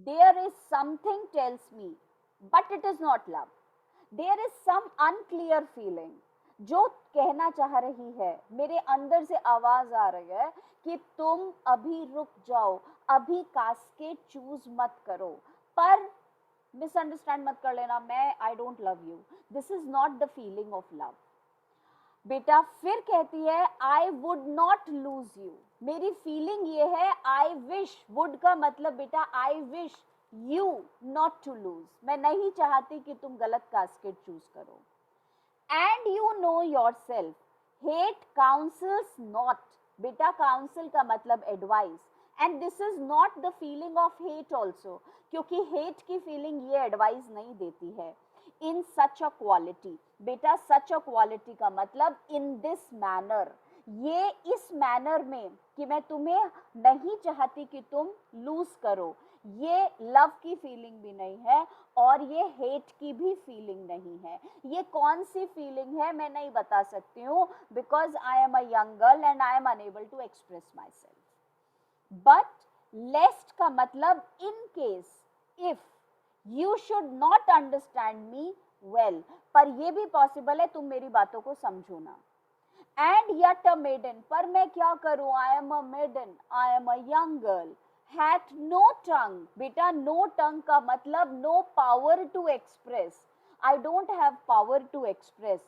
There is something tells me, but it is not love. There is some unclear feeling जो कहना चाह रही है, मेरे अंदर से आवाज आ रही है कि तुम अभी रुक जाओ, अभी कास्केट चूज मत करो। पर मिसअंडरस्टैंड मत कर लेना, मैं I don't love you, this is not the feeling of love. बेटा फिर कहती है I would not lose you, मेरी फीलिंग ये है आई विश, वुड का मतलब बेटा I wish you not to lose, मैं नहीं चाहती कि तुम गलत कास्केट चूज करो। And you know yourself, hate counsels not, बेटा काउंसिल का मतलब advice, and this is not the feeling of hate also, क्योंकि हेट की फीलिंग ये एडवाइस नहीं देती है। इन सच अ क्वालिटी, बेटा सच अ क्वालिटी का मतलब इन दिस मैनर, ये इस मैनर में कि मैं तुम्हें नहीं चाहती कि तुम लूज करो, ये लव की फीलिंग भी नहीं है और ये हेट की भी फीलिंग नहीं है। ये कौन सी फीलिंग है मैं नहीं बता सकती हूँ, because I am a young girl and I am unable to express myself. But lest का मतलब in case, if you should not understand me well, पर यह भी पॉसिबल है तुम मेरी बातों को समझो ना। एंड यट अ मेडन, पर मैं क्या करूं, I am a maiden, I am a young girl, hath no tongue, बेटा नो टंग का मतलब no power to express, I don't have power to express,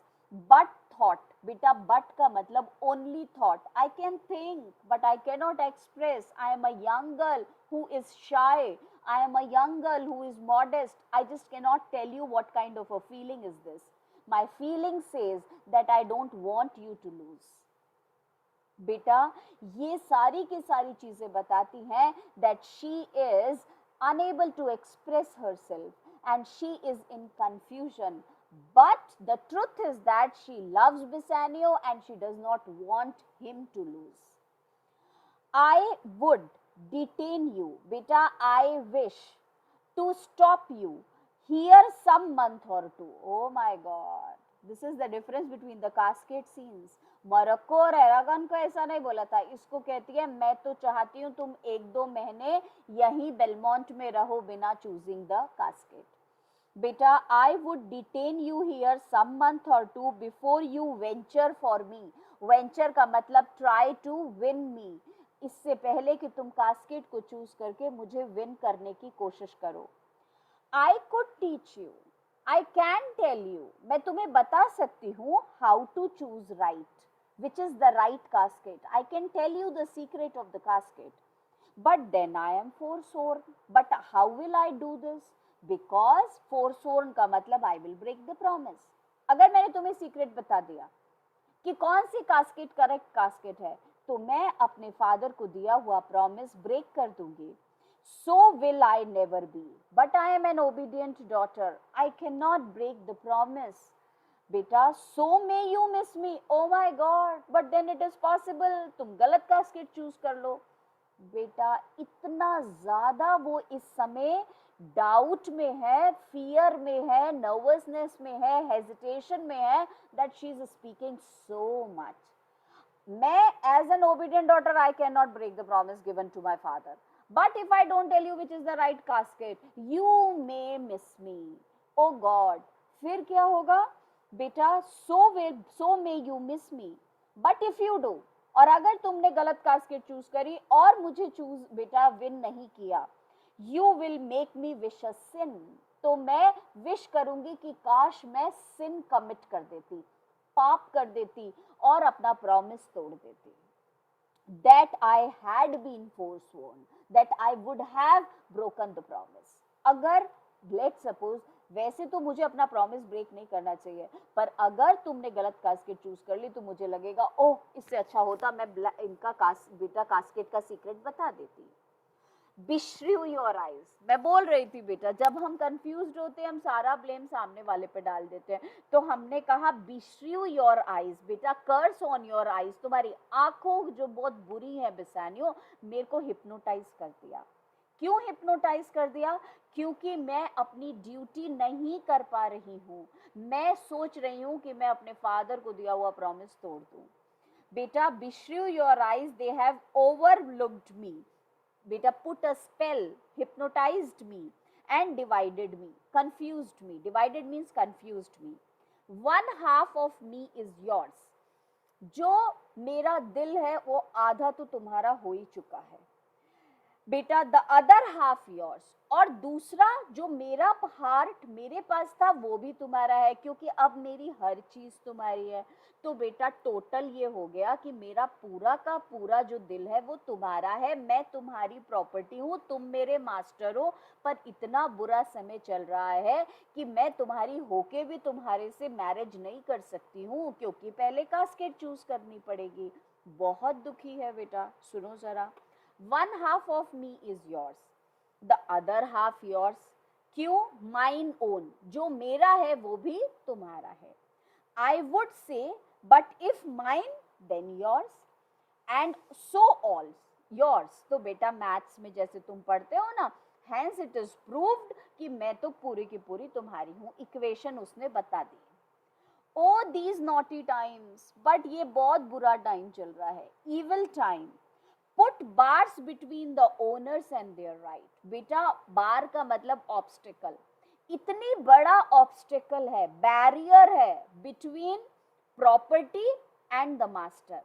but thought, बेटा बट का मतलब only thought, I can think but I can not express, I am a young girl who is shy, I am a young girl who is modest. I just cannot tell you what kind of a feeling is this. My feeling says that I don't want you to lose. बेटा ये सारी की सारी चीजें बताती हैं that she is unable to express herself and she is in confusion. But the truth is that she loves Bassanio and she does not want him to lose. I would detain you, beta. I wish to stop you here some month or two. Oh my God. This is the difference between the cascade scenes. Morocco और एरागन को ऐसा नहीं बोला था, इसको कहती है मैं तो चाहती हूँ तुम एक दो महीने यहीं बेलमोंट में रहो बिना चूजिंग द कास्केट। बेटा I would detain you here some month और two before you venture for me. Venture का मतलब ट्राई टू विन मी, इससे पहले कि तुम कास्केट को चूज करके मुझे विन करने की कोशिश करो। I could teach you, I can tell you, मैं तुम्हें बता सकती हूँ how to choose right, which is the right casket, I can tell you the secret of the casket, but then I am forsworn, but how will I do this, because forsworn का मतलब I will break the promise. अगर मैंने तुम्हें secret बता दिया कि कौन सी casket correct casket है, तो मैं अपने फादर को दिया हुआ प्रॉमिस ब्रेक कर दूंगी। So will I never be, but I am an obedient daughter, I can not break the promise. बेटा so may you miss me, oh my god, but then it is possible तुम गलत casket choose कर लो। बेटा इतना ज्यादा वो इस समय डाउट में है, फियर में है, नर्वसनेस में है, हेजिटेशन में है, that she is speaking so much. मैं as an obedient daughter I can not break the promise given to my father, but if I don't tell you which is the right casket you may miss me, oh god. फिर क्या होगा बेटा, so may you miss me, but if you do, और अगर तुमने गलत casket choose करी और मुझे चूज बेटा विन नहीं किया, you will make me wish a sin, तो मैं विश करूंगी कि काश मैं सिन कमिट कर देती, पाप कर देती और अपना प्रॉमिस तोड़ देती। That I had been forsworn, that I would have broken the promise. अगर लेट सपोज, वैसे तो मुझे अपना प्रॉमिस ब्रेक नहीं करना चाहिए, पर अगर तुमने गलत कास्केट चूज कर ली तो मुझे लगेगा ओह इससे अच्छा होता मैं इनका बेटा कास्केट का सीक्रेट बता देती। बिश्रू योर आइज, मैं बोल रही थी बेटा जब हम कंफ्यूज होते हैं हम सारा ब्लेम सामने वाले पे डाल देते हैं, तो हमने कहा बिश्रू योर आइज, बेटा कर्स ऑन योर आइज, तुम्हारी आंखों जो बहुत बुरी है बेसानियो, मेरे को हिप्नोटाइज कर दिया। क्यों हिप्नोटाइज कर दिया, क्योंकि मैं अपनी ड्यूटी नहीं कर पा रही हूँ, मैं सोच रही हूँ कि मैं अपने फादर को दिया हुआ प्रॉमिस तोड़ दूं। बेटा beshrew your eyes, they have overlooked me, बेटा put a spell, hypnotized me and divided me, confused me. Divided means confused me. One half of me is yours. जो मेरा दिल है वो आधा तो तुम्हारा हो ही चुका है बेटा, द अदर हाफ योर्स, और दूसरा जो मेरा हार्ट मेरे पास था वो भी तुम्हारा है, क्योंकि अब मेरी हर चीज तुम्हारी है। तो बेटा टोटल ये हो गया कि मेरा पूरा का पूरा जो दिल है वो तुम्हारा है, मैं तुम्हारी प्रॉपर्टी हूँ, तुम मेरे मास्टर हो। पर इतना बुरा समय चल रहा है कि मैं तुम्हारी होके भी तुम्हारे से मैरिज नहीं कर सकती हूँ, क्योंकि पहले कास्केट चूज करनी पड़ेगी। बहुत दुखी है बेटा, सुनो जरा। One half of me is yours, the other half yours. क्यों? Mine own, जो मेरा है वो भी तुम्हारा है। I would say, but if mine, then yours, and so all yours. तो बेटा मैथ्स में जैसे तुम पढ़ते हो ना, hence it is proved कि मैं तो पूरी की पूरी तुम्हारी हूँ। इक्वेशन उसने बता दी। Oh these naughty times, but ये बहुत बुरा टाइम चल रहा है, evil time. Put bars between the owners and their right. बेटा बार का मतलब ऑब्स्टिकल, इतनी बड़ा ऑब्स्टिकल है, बैरियर है between property and the master.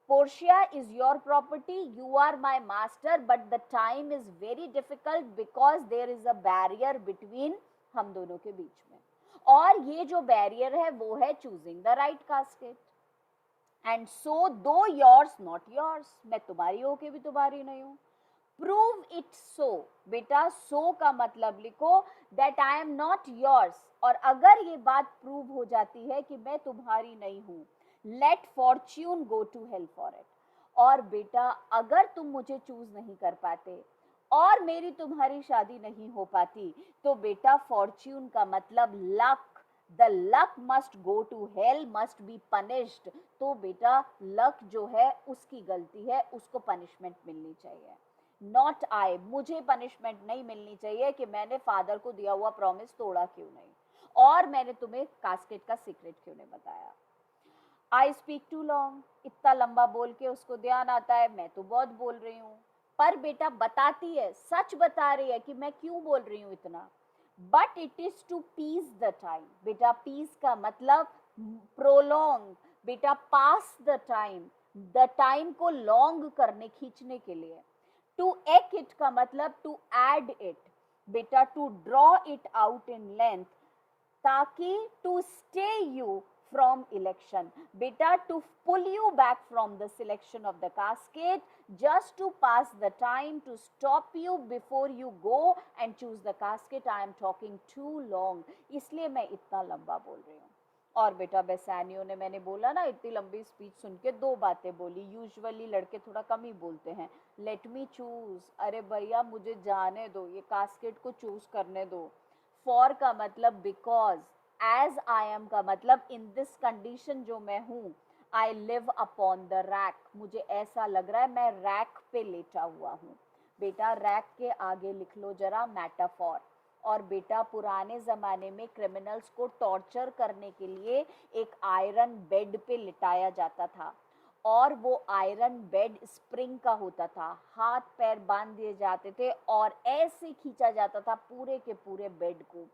Portia is your property, you are my master, but the time is very difficult because there is a barrier between हम दोनों के बीच में, और ये जो बैरियर है वो है choosing the right casket. And so दो योर्स नॉट योर्स, मैं तुम्हारी होके भी तुम्हारी नहीं हूं। प्रूव इट सो, बेटा सो का मतलब लिखो that I am not yours, और अगर ये बात प्रूव हो जाती है कि मैं तुम्हारी नहीं हूं, let fortune go to hell for it. और बेटा अगर तुम मुझे चूज नहीं कर पाते और मेरी तुम्हारी शादी नहीं हो पाती, तो बेटा फॉर्च्यून का मतलब luck, the luck must go to hell, must be punished. तो बेटा लक जो है उसकी गलती है, उसको पनिशमेंट मिलनी चाहिए, नॉट आई। मुझे पनिशमेंट नहीं मिलनी चाहिए कि मैंने फादर को दिया हुआ प्रॉमिस तोड़ा क्यों नहीं, और मैंने तुम्हें कास्केट का सीक्रेट क्यों नहीं बताया। आई स्पीक टू लॉन्ग, इतना लंबा बोल के उसको ध्यान आता है मैं तो बहुत बोल रही हूँ, पर बेटा बताती है, सच बता रही है कि मैं क्यों बोल रही हूँ इतना। But it is to piece the time, बेटा पीस का मतलब प्रोलॉन्ग, बेटा pass the time, the time को लॉन्ग करने, खींचने के लिए। टू एक इट का मतलब टू एड इट, बेटा to draw it out in length, ताकि to stay you from election, beta to pull you back from the selection of the casket, just to pass the time, to stop you before you go and choose the casket. I am talking too long, इसलिए मैं इतना लंबा बोल रही हूँ। और बेटा बेसानियो ने, मैंने बोला ना इतनी लंबी स्पीच सुन के दो बातें बोली, यूजुअली लड़के थोड़ा कम ही बोलते हैं। लेट मी चूज, अरे भैया मुझे जाने दो, ये कास्केट को चूज करने दो। फॉर का मतलब बिकॉज, एज आई एम का मतलब इन दिस कंडीशन जो मैं हूँ, I live upon the rack, मुझे ऐसा लग रहा है मैं रैक पे लेटा हुआ हूँ। बेटा रैक के आगे लिख लो जरा मेटाफॉर। और बेटा पुराने जमाने में क्रिमिनल्स को टॉर्चर करने के लिए एक आयरन बेड पे लिटाया जाता था, और वो आयरन बेड स्प्रिंग का होता था, हाथ पैर बांध दिए जाते थे और ऐसे खींचा जाता था पूरे के पूरे बेड को,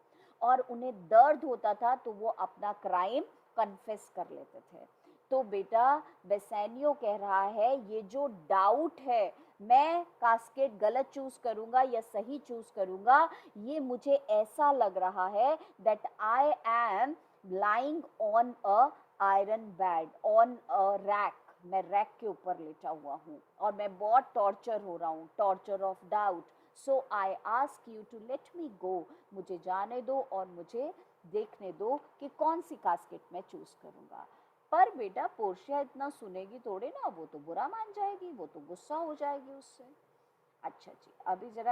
और उन्हें दर्द होता था तो वो अपना क्राइम कन्फेस कर लेते थे। तो बेटा बेसानियो कह रहा है ये जो डाउट है मैं कास्केट गलत चूज करूंगा या सही चूज करूंगा, ये मुझे ऐसा लग रहा है that I am lying on a iron bed, on a rack, मैं रैक के ऊपर लेटा हुआ हूँ और मैं बहुत टॉर्चर हो रहा हूँ, torture of doubt. So I ask you to let me go, मुझे जाने दो और मुझे देखने दो कि कौन सी कास्केट मैं चूज करूंगा। पर बेटा पोर्शिया इतना सुनेगी थोड़े ना, वो तो बुरा मान जाएगी, वो तो गुस्सा हो जाएगी उससे। अच्छा जी, अभी जरा